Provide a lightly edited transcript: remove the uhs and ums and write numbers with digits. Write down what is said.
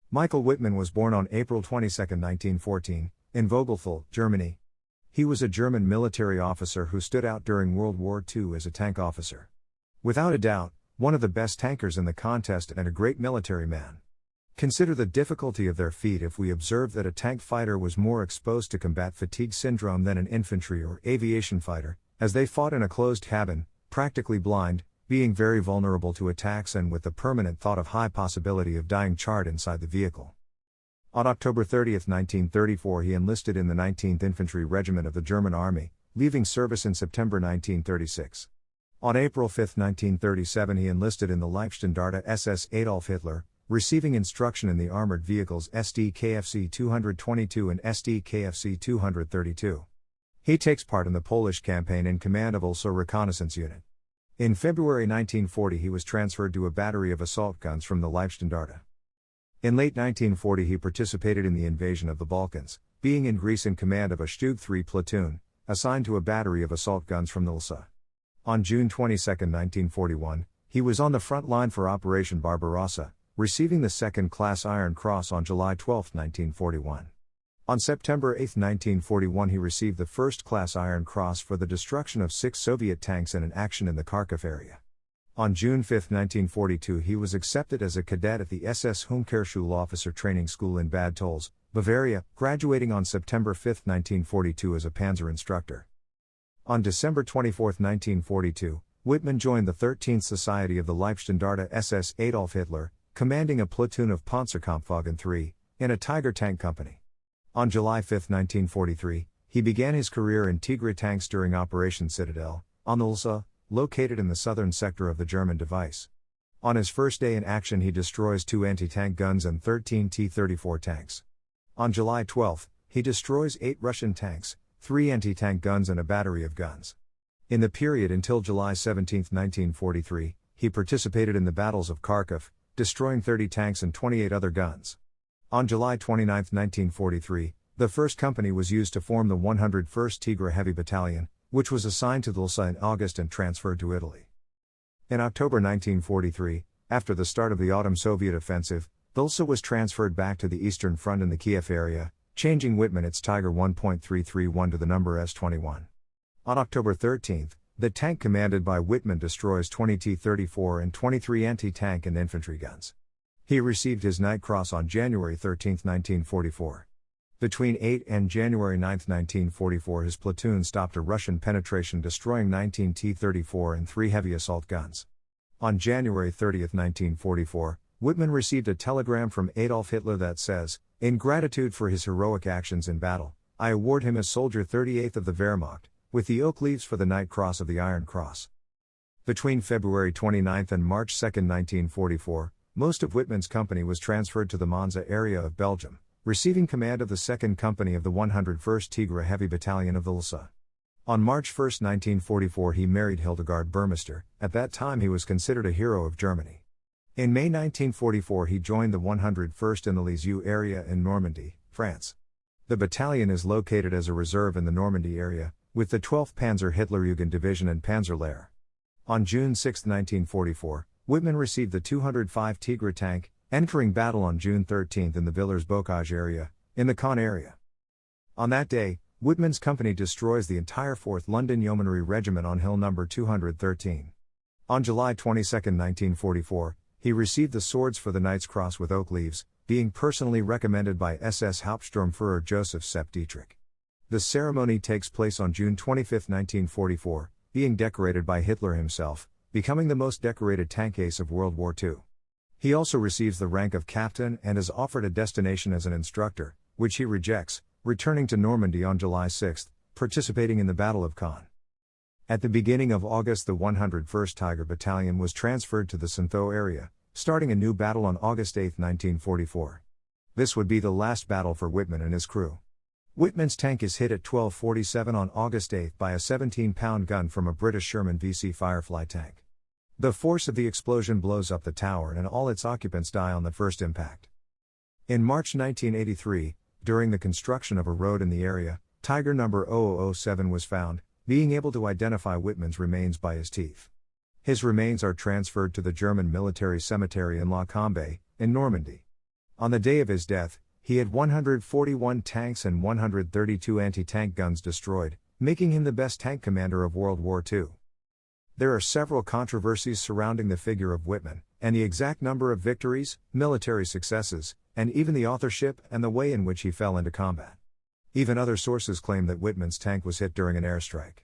Michael Wittmann was born on April 22, 1914, in Vogelthal, Germany. He was a German military officer who stood out during World War II as a tank officer. Without a doubt, one of the best tankers in the contest and a great military man. Consider the difficulty of their feat if we observe that a tank fighter was more exposed to combat fatigue syndrome than an infantry or aviation fighter, as they fought in a closed cabin, practically blind, being very vulnerable to attacks and with the permanent thought of high possibility of dying charred inside the vehicle. On October 30, 1934 he enlisted in the 19th Infantry Regiment of the German Army, leaving service in September 1936. On April 5, 1937 he enlisted in the Leibstandarte SS Adolf Hitler, receiving instruction in the armored vehicles Sd Kfz 222 and Sd Kfz 232. He takes part in the Polish campaign in command of also reconnaissance unit. In February 1940 he was transferred to a battery of assault guns from the Leibstandarte. In late 1940 he participated in the invasion of the Balkans, being in Greece in command of a Stug 3 platoon, assigned to a battery of assault guns from the LSSAH. On June 22, 1941, he was on the front line for Operation Barbarossa, receiving the second-class Iron Cross on July 12, 1941. On September 8, 1941 he received the first-class Iron Cross for the destruction of 6 Soviet tanks in an action in the Kharkiv area. On June 5, 1942 he was accepted as a cadet at the SS Heimkehrschule Officer Training School in Bad Tölz, Bavaria, graduating on September 5, 1942 as a panzer instructor. On December 24, 1942, Wittmann joined the 13th Society of the Leibstandarte SS Adolf Hitler, commanding a platoon of Panzerkampfwagen 3, in a Tiger tank company. On July 5, 1943, he began his career in Tigre tanks during Operation Citadel, on the LSSAH, located in the southern sector of the German device. On his first day in action he destroys 2 anti-tank guns and 13 T-34 tanks. On July 12, he destroys 8 Russian tanks, 3 anti-tank guns and a battery of guns. In the period until July 17, 1943, he participated in the battles of Kharkiv, destroying 30 tanks and 28 other guns. On July 29, 1943, the first company was used to form the 101st Tigre Heavy Battalion, which was assigned to the LSSAH in August and transferred to Italy. In October 1943, after the start of the autumn Soviet offensive, the LSSAH was transferred back to the Eastern Front in the Kiev area, changing Wittmann its Tiger 1.331 to the number S-21. On October 13, the tank commanded by Wittmann destroys 20 T-34 and 23 anti-tank and infantry guns. He received his Knight Cross on January 13, 1944. Between 8 and January 9, 1944 his platoon stopped a Russian penetration destroying 19 T-34 and 3 heavy assault guns. On January 30, 1944, Wittmann received a telegram from Adolf Hitler that says, "In gratitude for his heroic actions in battle, I award him as Soldier 38th of the Wehrmacht, with the oak leaves for the Knight Cross of the Iron Cross." Between February 29 and March 2, 1944, most of Wittmann's company was transferred to the Monza area of Belgium, receiving command of the 2nd Company of the 101st Tigre Heavy Battalion of the LSSAH. On March 1, 1944 he married Hildegard Burmester. At that time he was considered a hero of Germany. In May 1944 he joined the 101st in the Lisieux area in Normandy, France. The battalion is located as a reserve in the Normandy area, with the 12th Panzer Hitlerjugend Division and Panzerlehr. On June 6, 1944, Wittmann received the 205 Tigre tank, entering battle on June 13 in the Villers-Bocage area, in the Caen area. On that day, Wittmann's company destroys the entire 4th London Yeomanry Regiment on Hill No. 213. On July 22, 1944, he received the swords for the Knight's Cross with oak leaves, being personally recommended by SS Hauptsturmführer Joseph Sepp Dietrich. The ceremony takes place on June 25, 1944, being decorated by Hitler himself, becoming the most decorated tank ace of World War II. He also receives the rank of captain and is offered a destination as an instructor, which he rejects, returning to Normandy on July 6, participating in the Battle of Caen. At the beginning of August the 101st Tiger Battalion was transferred to the Saintonge area, starting a new battle on August 8, 1944. This would be the last battle for Wittmann and his crew. Wittmann's tank is hit at 12:47 on August 8 by a 17-pound gun from a British Sherman VC Firefly tank. The force of the explosion blows up the tower and all its occupants die on the first impact. In March 1983, during the construction of a road in the area, Tiger No. 0007 was found, being able to identify Wittmann's remains by his teeth. His remains are transferred to the German military cemetery in La Combe, in Normandy. On the day of his death, he had 141 tanks and 132 anti-tank guns destroyed, making him the best tank commander of World War II. There are several controversies surrounding the figure of Wittmann, and the exact number of victories, military successes, and even the authorship and the way in which he fell into combat. Even other sources claim that Wittmann's tank was hit during an airstrike.